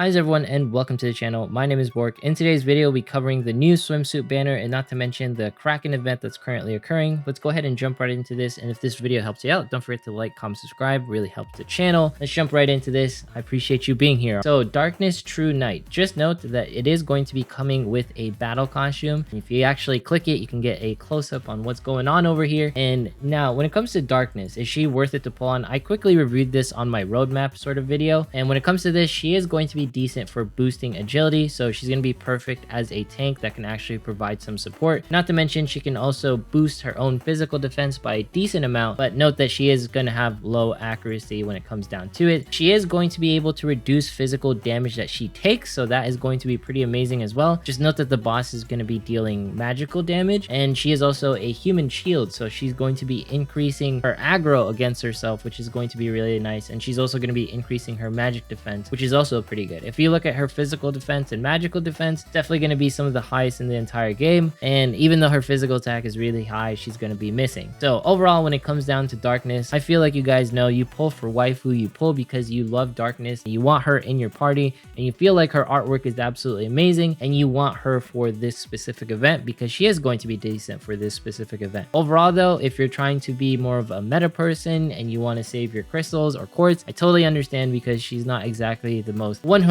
Hi everyone and welcome to the channel. My name is Bork. In today's video we'll be covering the new swimsuit banner and not to mention the Kraken event that's currently occurring. Let's go ahead and jump right into this, and if this video helps you out, don't forget to like, comment, subscribe, really helps the channel. Let's jump right into this. I appreciate you being here. So Darkness True Night. Just note that it is going to be coming with a battle costume. If you actually click it, you can get a close-up on what's going on over here. And now when it comes to Darkness, is she worth it to pull on? I quickly reviewed this on my roadmap sort of video, and when it comes to this, she is going to be decent for boosting agility, so she's going to be perfect as a tank that can actually provide some support. Not to mention she can also boost her own physical defense by a decent amount, but note that she is going to have low accuracy when it comes down to it. She is going to be able to reduce physical damage that she takes, so that is going to be pretty amazing as well. Just note that the boss is going to be dealing magical damage, and she is also a human shield, so she's going to be increasing her aggro against herself, which is going to be really nice. And she's also going to be increasing her magic defense, which is also pretty good. If you look at her physical defense and magical defense, definitely going to be some of the highest in the entire game. And even though her physical attack is really high, she's going to be missing. So overall, when it comes down to Darkness, I feel like you guys know you pull for waifu, you pull because you love Darkness, you want her in your party, and you feel like her artwork is absolutely amazing, and you want her for this specific event because she is going to be decent for this specific event. Overall though, if you're trying to be more of a meta person and you want to save your crystals or quartz, I totally understand because she's not exactly the most 100%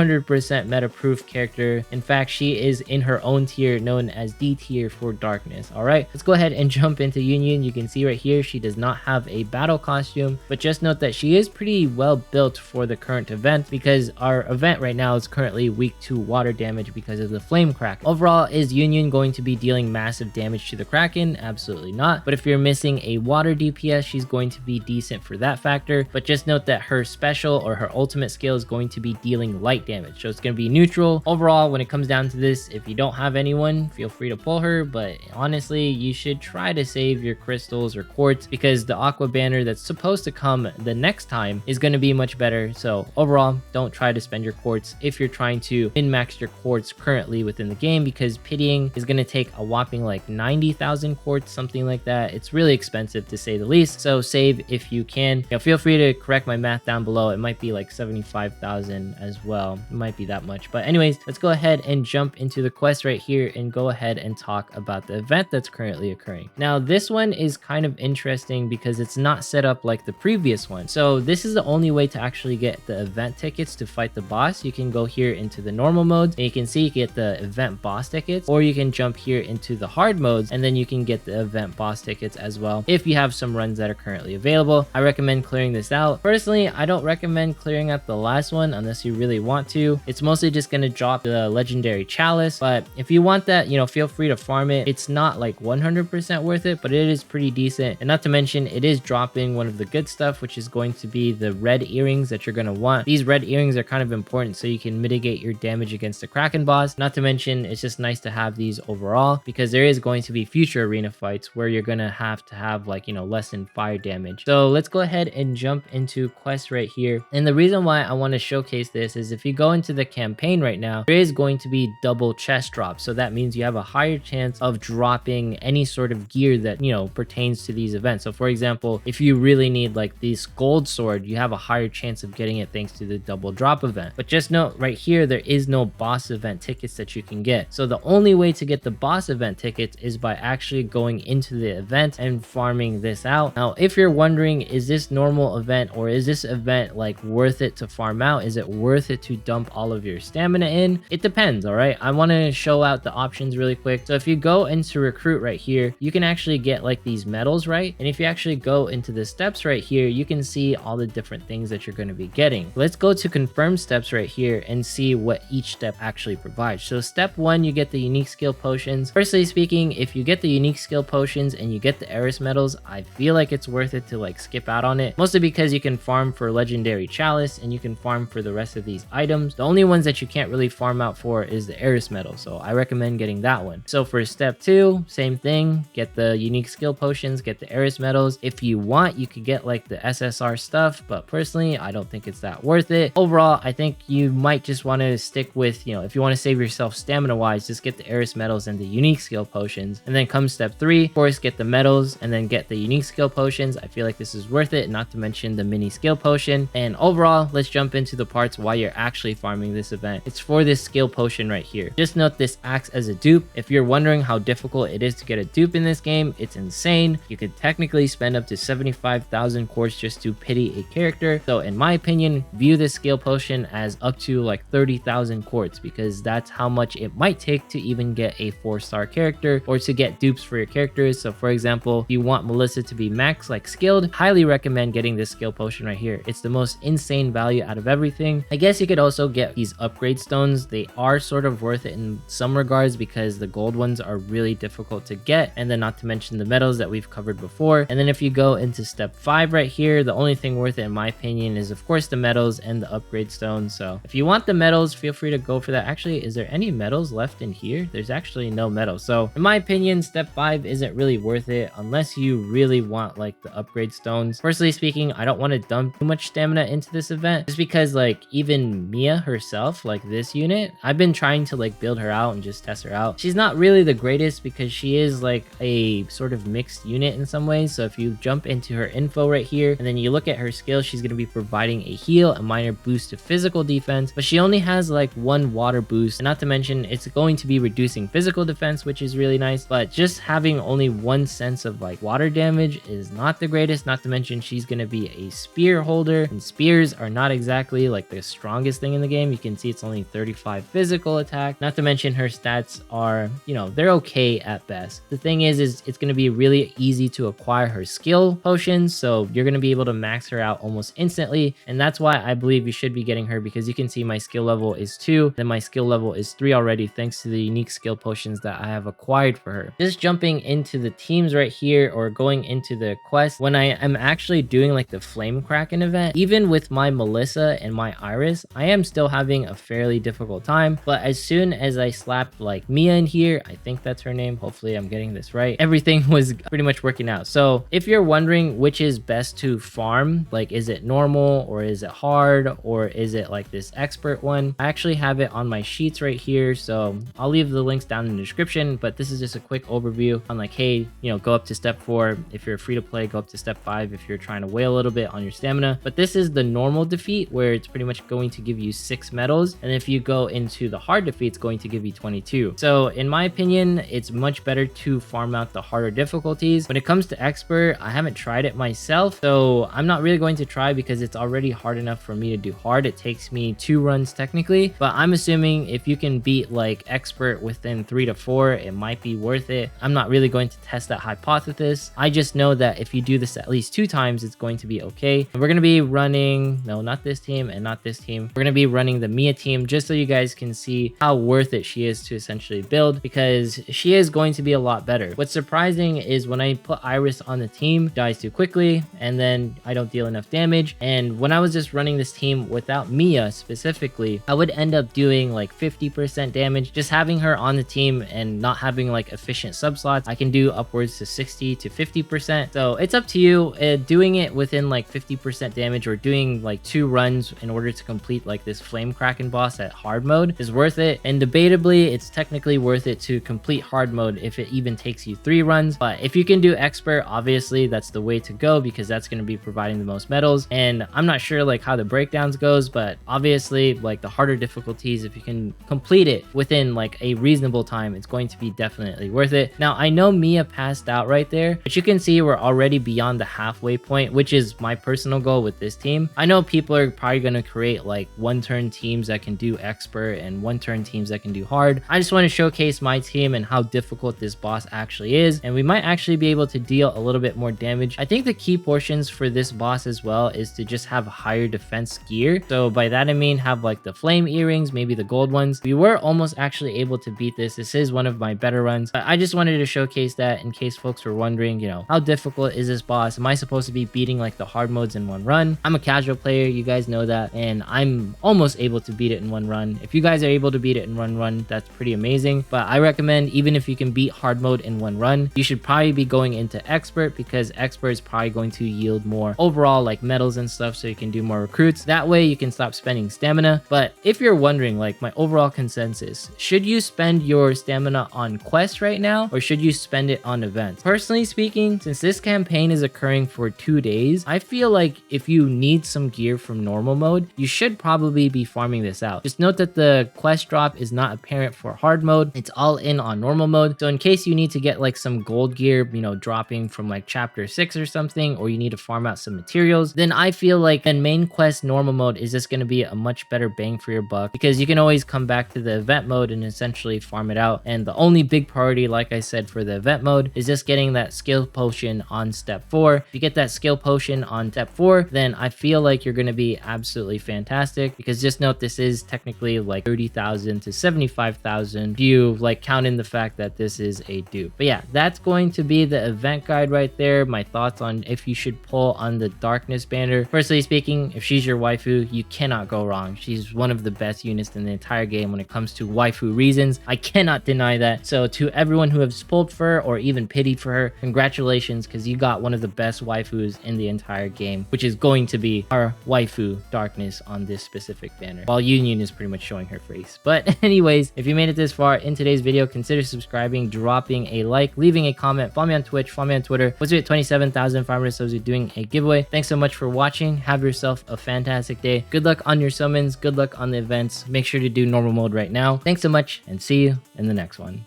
meta-proof character. In fact, she is in her own tier known as D tier for Darkness. All right, let's go ahead and jump into Union. You can see right here she does not have a battle costume, but just note that she is pretty well built for the current event because our event right now is currently weak to water damage because of the flame crack. Overall, is Union going to be dealing massive damage to the Kraken? Absolutely not. But if you're missing a water DPS, she's going to be decent for that factor. But just note that her special or her ultimate skill is going to be dealing light damage, so it's going to be neutral. Overall, when it comes down to this, if you don't have anyone, feel free to pull her, but honestly you should try to save your crystals or quartz because the aqua banner that's supposed to come the next time is going to be much better. So overall, don't try to spend your quartz if you're trying to min-max your quartz currently within the game, because pitying is going to take a whopping like 90,000 quartz, something like that. It's really expensive to say the least, so save if you can. Feel free to correct my math down below. It might be like 75,000 as well. It might be that much, but anyways, let's go ahead and jump into the quest right here and go ahead and talk about the event that's currently occurring. Now this one is kind of interesting because it's not set up like the previous one. So this is the only way to actually get the event tickets to fight the boss. You can go here into the normal modes and you can see you get the event boss tickets, or you can jump here into the hard modes and then you can get the event boss tickets as well if you have some runs that are currently available. I recommend clearing this out. Personally, I don't recommend clearing out the last one unless you really want to. It's mostly just going to drop the legendary Chalice, but if you want that, feel free to farm it. It's not like 100% worth it, but it is pretty decent. And not to mention, it is dropping one of the good stuff, which is going to be the red earrings that you're going to want. These red earrings are kind of important so you can mitigate your damage against the Kraken boss. Not to mention, it's just nice to have these overall because there is going to be future arena fights where you're going to have like, less than fire damage. So let's go ahead and jump into quests right here. And the reason why I want to showcase this is if you go into the campaign right now, there is going to be double chest drops. So that means you have a higher chance of dropping any sort of gear that, pertains to these events. So for example, if you really need like this gold sword, you have a higher chance of getting it thanks to the double drop event. But just note right here, there is no boss event tickets that you can get. So the only way to get the boss event tickets is by actually going into the event and farming this out. Now, if you're wondering, is this normal event or is this event like worth it to farm out? Is it worth it to dump all of your stamina in? It depends. All right, I want to show out the options really quick. So if you go into recruit right here, you can actually get like these medals, right? And if you actually go into the steps right here, you can see all the different things that you're going to be getting. Let's go to confirm steps right here and see what each step actually provides. So step 1, you get the unique skill potions. Firstly speaking, if you get the unique skill potions and you get the Eris medals, I feel like it's worth it to like skip out on it, mostly because you can farm for legendary Chalice and you can farm for the rest of these items. The only ones that you can't really farm out for is the Eris medal, so I recommend getting that one. So for step 2, same thing, get the unique skill potions, get the Eris medals. If you want, you could get like the SSR stuff, but personally I don't think it's that worth it. Overall, I think you might just want to stick with, if you want to save yourself stamina wise, just get the Eris medals and the unique skill potions. And then comes step 3, of course, get the medals and then get the unique skill potions. I feel like this is worth it, not to mention the mini skill potion. And overall, let's jump into the parts why you're actually actually farming this event. It's for this skill potion right here. Just note this acts as a dupe. If you're wondering how difficult it is to get a dupe in this game, it's insane. You could technically spend up to 75,000 quartz just to pity a character. So in my opinion, view this skill potion as up to like 30,000 quartz, because that's how much it might take to even get a 4-star character or to get dupes for your characters. So for example, if you want Melissa to be max like skilled, highly recommend getting this skill potion right here. It's the most insane value out of everything. I guess you could also get these upgrade stones. They are sort of worth it in some regards because the gold ones are really difficult to get, and then not to mention the metals that we've covered before. And then if you go into step 5 right here, the only thing worth it in my opinion is of course the metals and the upgrade stones. So if you want the metals, feel free to go for that. Actually, is there any metals left in here? There's actually no metals. So in my opinion, step 5 isn't really worth it unless you really want like the upgrade stones. Personally speaking, I don't want to dump too much stamina into this event just because like even Mia herself, like this unit, I've been trying to like build her out and just test her out. She's not really the greatest because she is like a sort of mixed unit in some ways. So if you jump into her info right here and then you look at her skill, she's going to be providing a heal, a minor boost to physical defense, but she only has like 1 water boost, and not to mention it's going to be reducing physical defense, which is really nice, but just having only 1 sense of like water damage is not the greatest. Not to mention she's going to be a spear holder, and spears are not exactly like the strongest thing in the game. You can see it's only 35 physical attack. Not to mention her stats are, you know, they're okay at best. The thing is it's going to be really easy to acquire her skill potions, so you're going to be able to max her out almost instantly, and that's why I believe you should be getting her, because you can see my skill level is 2, then my skill level is 3 already thanks to the unique skill potions that I have acquired for her. Just jumping into the teams right here or going into the quest, when I am actually doing like the flame Kraken event, even with my Melissa and my Iris, I am still having a fairly difficult time, but as soon as I slapped like Mia in here, I think that's her name, hopefully I'm getting this right, everything was pretty much working out. So if you're wondering which is best to farm, like is it normal or is it hard or is it like this expert one, I actually have it on my sheets right here, so I'll leave the links down in the description, but this is just a quick overview on like, hey, you know, go up to step 4 if you're free to play, go up to step 5 if you're trying to wail a little bit on your stamina. But this is the normal defeat where it's pretty much going to give you 6 medals, and if you go into the hard defeat, it's going to give you 22. So in my opinion, it's much better to farm out the harder difficulties. When it comes to expert, I haven't tried it myself, so I'm not really going to try because it's already hard enough for me to do hard. It takes me 2 runs technically, but I'm assuming if you can beat like expert within 3 to 4, it might be worth it. I'm not really going to test that hypothesis. I just know that if you do this at least 2 times, it's going to be okay. And we're going to be running, no, not this team and not this team. We're going to be running the Mia team just so you guys can see how worth it she is to essentially build, because she is going to be a lot better. What's surprising is when I put Iris on the team, dies too quickly, and then I don't deal enough damage. And when I was just running this team without Mia specifically, I would end up doing like 50% damage. Just having her on the team and not having like efficient sub slots, I can do upwards to 60 to 50%. So it's up to you. Doing it within like 50% damage or doing like 2 runs in order to complete like this flame Kraken boss at hard mode is worth it. And debatably, it's technically worth it to complete hard mode if it even takes you 3 runs. But if you can do expert, obviously that's the way to go because that's going to be providing the most medals. And I'm not sure like how the breakdowns goes, but obviously like the harder difficulties, if you can complete it within like a reasonable time, it's going to be definitely worth it. Now I know Mia passed out right there, but you can see we're already beyond the halfway point, which is my personal goal with this team. I know people are probably going to create like 1-turn teams that can do expert and 1-turn teams that can do hard. I just want to showcase my team and how difficult this boss actually is, and we might actually be able to deal a little bit more damage. I think the key portions for this boss as well is to just have higher defense gear. So by that I mean have like the flame earrings, maybe the gold ones. We were almost actually able to beat this. This is one of my better runs, but I just wanted to showcase that in case folks were wondering, you know, how difficult is this boss? Am I supposed to be beating like the hard modes in 1 run? I'm a casual player, you guys know that, and I'm almost able to beat it in 1 run. If you guys are able to beat it in 1 run, that's pretty amazing. But I recommend even if you can beat hard mode in 1 run, you should probably be going into expert, because expert is probably going to yield more overall like medals and stuff, so you can do more recruits. That way you can stop spending stamina. But if you're wondering like my overall consensus, should you spend your stamina on quests right now or should you spend it on events? Personally speaking, since this campaign is occurring for 2 days, I feel like if you need some gear from normal mode, you should probably probably be farming this out. Just note that the quest drop is not apparent for hard mode. It's all in on normal mode. So in case you need to get like some gold gear, you know, dropping from like chapter 6 or something, or you need to farm out some materials, then I feel like in main quest normal mode is just going to be a much better bang for your buck, because you can always come back to the event mode and essentially farm it out. And the only big priority, like I said, for the event mode is just getting that skill potion on step 4. If you get that skill potion on step 4, then I feel like you're going to be absolutely fantastic, because just note this is technically like 30,000 to 75,000 if you like count in the fact that this is a dupe. But yeah, that's going to be the event guide right there. My thoughts on if you should pull on the darkness banner. Personally speaking, if she's your waifu, you cannot go wrong. She's one of the best units in the entire game when it comes to waifu reasons. I cannot deny that. So to everyone who has pulled for her or even pitied for her, congratulations, because you got one of the best waifus in the entire game, which is going to be our waifu darkness on this specific banner, while Union is pretty much showing her face. But anyways, if you made it this far in today's video, consider subscribing, dropping a like, leaving a comment, follow me on Twitch, follow me on Twitter. What's it, 27,500 subs, we're doing a giveaway. Thanks so much for watching. Have yourself a fantastic day. Good luck on your summons, good luck on the events. Make sure to do normal mode right now. Thanks so much, and see you in the next one.